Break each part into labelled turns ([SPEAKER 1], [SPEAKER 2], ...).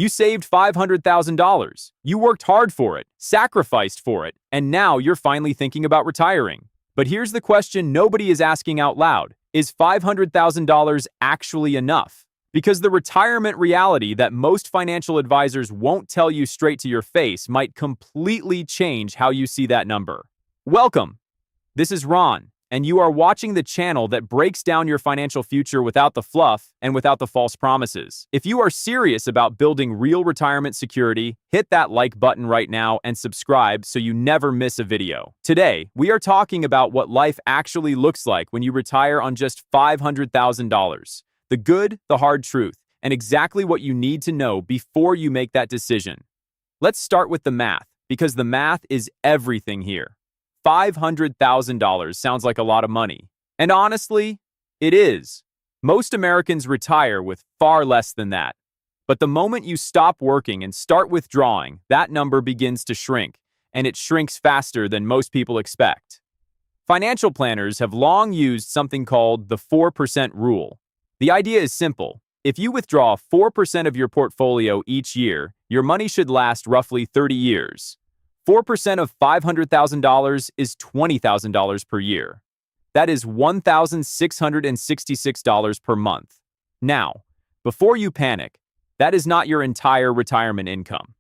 [SPEAKER 1] You saved $500,000. You worked hard for it, sacrificed for it, and now you're finally thinking about retiring. But here's the question nobody is asking out loud. Is $500,000 actually enough? Because the retirement reality that most financial advisors won't tell you straight to your face might completely change how you see that number. Welcome! This is Ron, and you are watching the channel that breaks down your financial future without the fluff and without the false promises. If you are serious about building real retirement security, hit that like button right now and subscribe so you never miss a video. Today, we are talking about what life actually looks like when you retire on just $500,000. The good, the hard truth, and exactly what you need to know before you make that decision. Let's start with the math, because the math is everything here. $500,000 sounds like a lot of money. And honestly, it is. Most Americans retire with far less than that. But the moment you stop working and start withdrawing, that number begins to shrink, and it shrinks faster than most people expect. Financial planners have long used something called the 4% rule. The idea is simple. If you withdraw 4% of your portfolio each year, your money should last roughly 30 years. 4% of $500,000 is $20,000 per year. That is $1,666 per month. Now, before you panic, that is not your entire retirement income.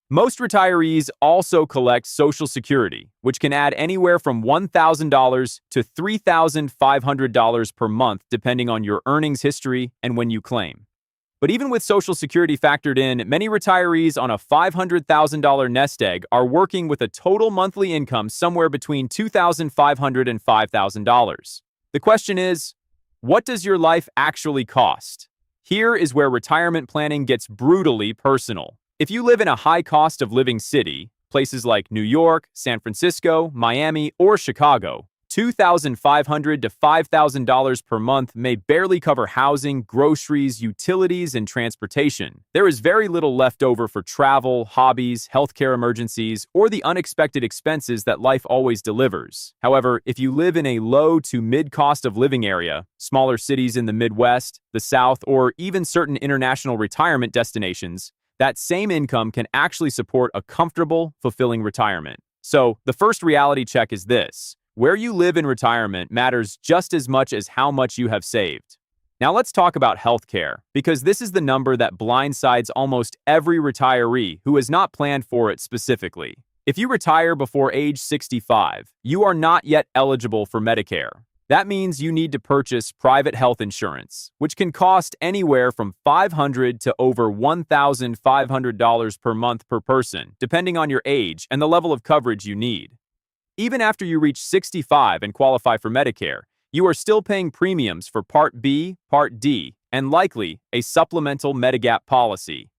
[SPEAKER 1] Most retirees also collect Social Security, which can add anywhere from $1,000 to $3,500 per month depending on your earnings history and when you claim. But even with Social Security factored in, many retirees on a $500,000 nest egg are working with a total monthly income somewhere between $2,500 and $5,000. The question is, what does your life actually cost? Here is where retirement planning gets brutally personal. If you live in a high cost of living city, places like New York, San Francisco, Miami, or Chicago, $2,500 to $5,000 per month may barely cover housing, groceries, utilities, and transportation. There is very little left over for travel, hobbies, healthcare emergencies, or the unexpected expenses that life always delivers. However, if you live in a low to mid-cost of living area, smaller cities in the Midwest, the South, or even certain international retirement destinations, that same income can actually support a comfortable, fulfilling retirement. So, the first reality check is this. Where you live in retirement matters just as much as how much you have saved. Now let's talk about healthcare, because this is the number that blindsides almost every retiree who has not planned for it specifically. If you retire before age 65, you are not yet eligible for Medicare. That means you need to purchase private health insurance, which can cost anywhere from $500 to over $1,500 per month per person, depending on your age and the level of coverage you need. Even after you reach 65 and qualify for Medicare, you are still paying premiums for Part B, Part D, and likely a supplemental Medigap policy.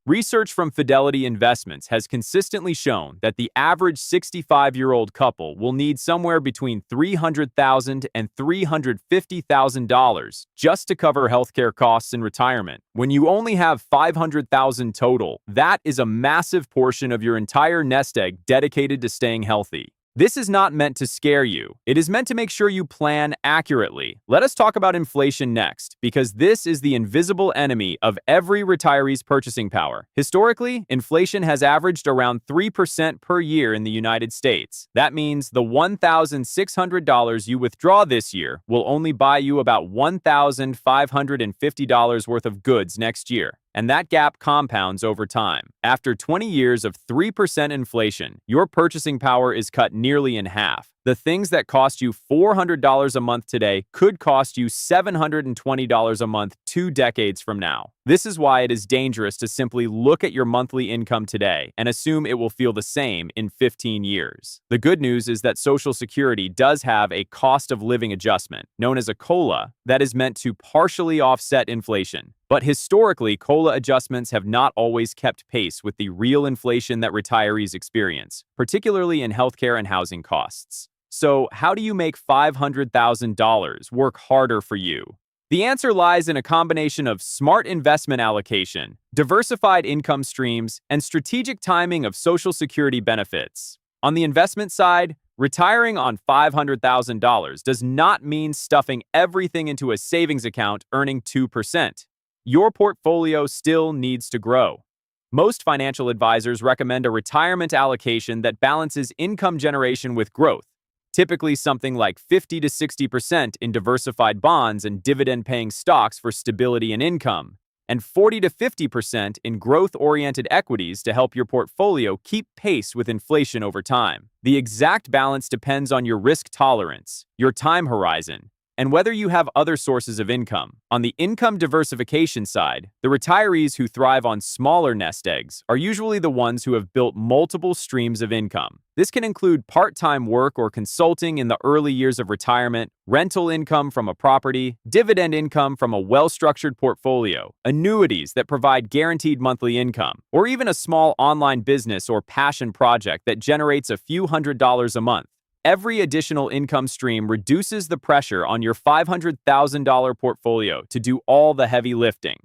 [SPEAKER 1] Research from Fidelity Investments has consistently shown that the average 65-year-old couple will need somewhere between $300,000 and $350,000 just to cover healthcare costs in retirement. When you only have $500,000 total, that is a massive portion of your entire nest egg dedicated to staying healthy. This is not meant to scare you. It is meant to make sure you plan accurately. Let us talk about inflation next, because this is the invisible enemy of every retiree's purchasing power. Historically, inflation has averaged around 3% per year in the United States. That means the $1,600 you withdraw this year will only buy you about $1,550 worth of goods next year. And that gap compounds over time. After 20 years of 3% inflation, your purchasing power is cut nearly in half. The things that cost you $400 a month today could cost you $720 a month 2 decades from now. This is why it is dangerous to simply look at your monthly income today and assume it will feel the same in 15 years. The good news is that Social Security does have a cost of living adjustment, known as a COLA, that is meant to partially offset inflation. But historically, COLA adjustments have not always kept pace with the real inflation that retirees experience, particularly in healthcare and housing costs. So, how do you make $500,000 work harder for you? The answer lies in a combination of smart investment allocation, diversified income streams, and strategic timing of Social Security benefits. On the investment side, retiring on $500,000 does not mean stuffing everything into a savings account earning 2%. Your portfolio still needs to grow. Most financial advisors recommend a retirement allocation that balances income generation with growth, typically something like 50 to 60% in diversified bonds and dividend-paying stocks for stability and income, and 40 to 50% in growth-oriented equities to help your portfolio keep pace with inflation over time. The exact balance depends on your risk tolerance, your time horizon, and whether you have other sources of income. On the income diversification side, the retirees who thrive on smaller nest eggs are usually the ones who have built multiple streams of income. This can include part-time work or consulting in the early years of retirement, rental income from a property, dividend income from a well-structured portfolio, annuities that provide guaranteed monthly income, or even a small online business or passion project that generates a few $100s a month. Every additional income stream reduces the pressure on your $500,000 portfolio to do all the heavy lifting.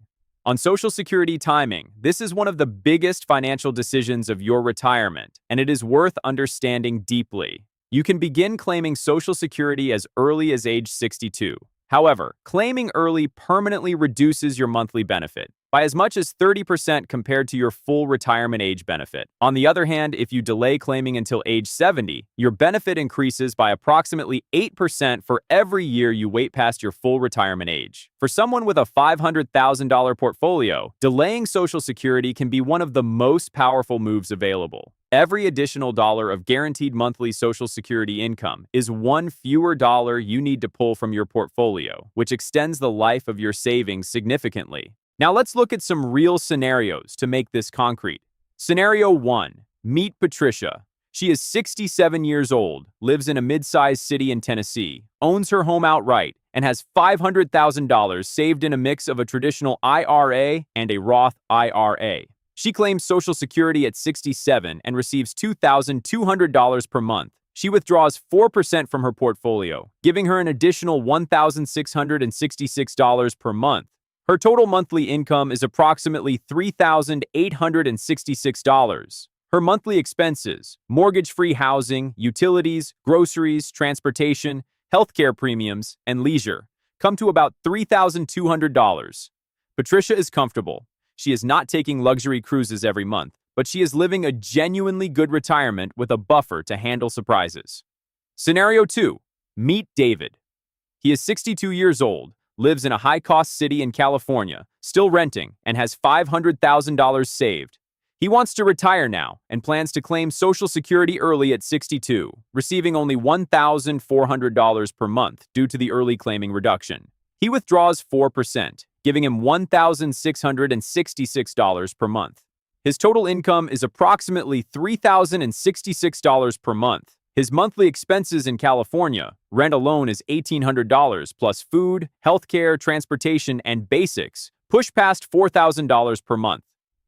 [SPEAKER 1] On Social Security timing, this is one of the biggest financial decisions of your retirement, and it is worth understanding deeply. You can begin claiming Social Security as early as age 62. However, claiming early permanently reduces your monthly benefit by as much as 30% compared to your full retirement age benefit. On the other hand, if you delay claiming until age 70, your benefit increases by approximately 8% for every year you wait past your full retirement age. For someone with a $500,000 portfolio, delaying Social Security can be one of the most powerful moves available. Every additional dollar of guaranteed monthly Social Security income is one fewer dollar you need to pull from your portfolio, which extends the life of your savings significantly. Now let's look at some real scenarios to make this concrete. Scenario 1. Meet Patricia. She is 67 years old, lives in a mid-sized city in Tennessee, owns her home outright, and has $500,000 saved in a mix of a traditional IRA and a Roth IRA. She claims Social Security at 67 and receives $2,200 per month. She withdraws 4% from her portfolio, giving her an additional $1,666 per month. Her total monthly income is approximately $3,866. Her monthly expenses, mortgage-free housing, utilities, groceries, transportation, healthcare premiums, and leisure, come to about $3,200. Patricia is comfortable. She is not taking luxury cruises every month, but she is living a genuinely good retirement with a buffer to handle surprises. Scenario 2. Meet David. He is 62 years old, lives in a high-cost city in California, still renting, and has $500,000 saved. He wants to retire now and plans to claim Social Security early at 62, receiving only $1,400 per month due to the early claiming reduction. He withdraws 4%, giving him $1,666 per month. His total income is approximately $3,066 per month. His monthly expenses in California, rent alone is $1,800 plus food, healthcare, transportation, and basics, push past $4,000 per month.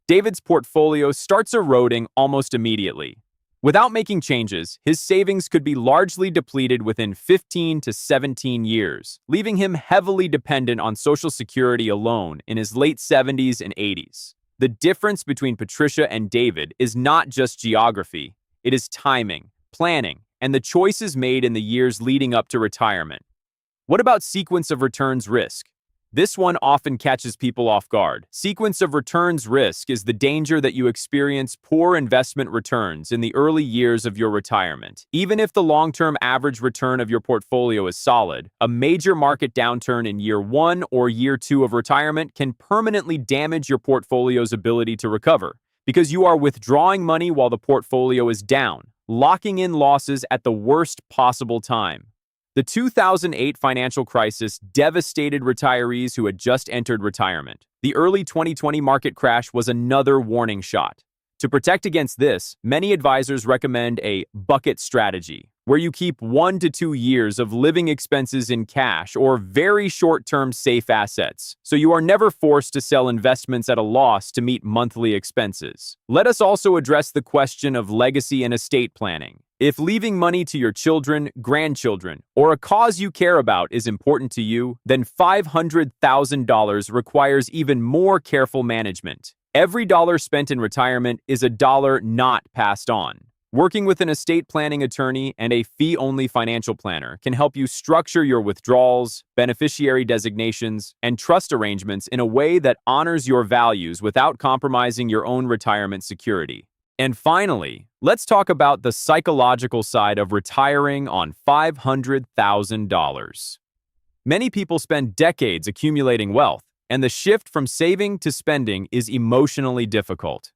[SPEAKER 1] David's portfolio starts eroding almost immediately. Without making changes, his savings could be largely depleted within 15 to 17 years, leaving him heavily dependent on Social Security alone in his late 70s and 80s. The difference between Patricia and David is not just geography, it is timing, planning, and the choices made in the years leading up to retirement. What about sequence of returns risk? This one often catches people off guard. Sequence of returns risk is the danger that you experience poor investment returns in the early years of your retirement. Even if the long-term average return of your portfolio is solid, a major market downturn in year 1 or year 2 of retirement can permanently damage your portfolio's ability to recover, because you are withdrawing money while the portfolio is down, locking in losses at the worst possible time. The 2008 financial crisis devastated retirees who had just entered retirement. The early 2020 market crash was another warning shot. To protect against this, many advisors recommend a bucket strategy, where you keep 1 to 2 years of living expenses in cash or very short-term safe assets, so you are never forced to sell investments at a loss to meet monthly expenses. Let us also address the question of legacy and estate planning. If leaving money to your children, grandchildren, or a cause you care about is important to you, then $500,000 requires even more careful management. Every dollar spent in retirement is a dollar not passed on. Working with an estate planning attorney and a fee-only financial planner can help you structure your withdrawals, beneficiary designations, and trust arrangements in a way that honors your values without compromising your own retirement security. And finally, let's talk about the psychological side of retiring on $500,000. Many people spend decades accumulating wealth, and the shift from saving to spending is emotionally difficult.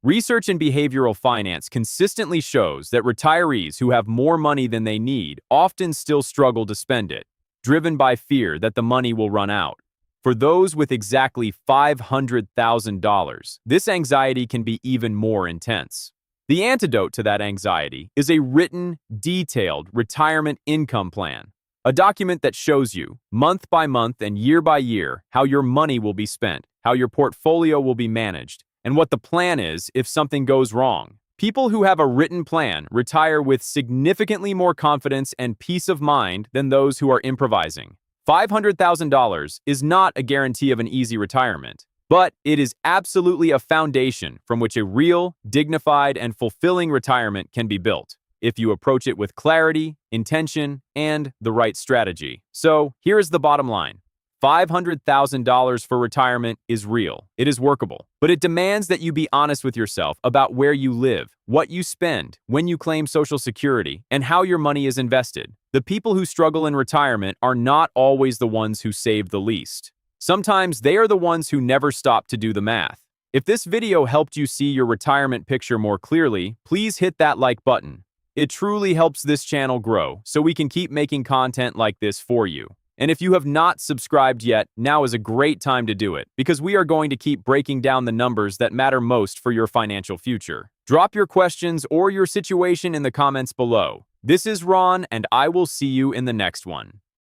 [SPEAKER 1] Research in behavioral finance consistently shows that retirees who have more money than they need often still struggle to spend it, driven by fear that the money will run out. For those with exactly $500,000, this anxiety can be even more intense. The antidote to that anxiety is a written, detailed retirement income plan, a document that shows you, month by month and year by year, how your money will be spent, how your portfolio will be managed, and what the plan is if something goes wrong. People who have a written plan retire with significantly more confidence and peace of mind than those who are improvising. $500,000 is not a guarantee of an easy retirement, but it is absolutely a foundation from which a real, dignified, and fulfilling retirement can be built, if you approach it with clarity, intention, and the right strategy. So, here is the bottom line. $500,000 for retirement is real. It is workable. But it demands that you be honest with yourself about where you live, what you spend, when you claim Social Security, and how your money is invested. The people who struggle in retirement are not always the ones who save the least. Sometimes they are the ones who never stop to do the math. If this video helped you see your retirement picture more clearly, please hit that like button. It truly helps this channel grow, so we can keep making content like this for you. And if you have not subscribed yet, now is a great time to do it, because we are going to keep breaking down the numbers that matter most for your financial future. Drop your questions or your situation in the comments below. This is Ron, and I will see you in the next one.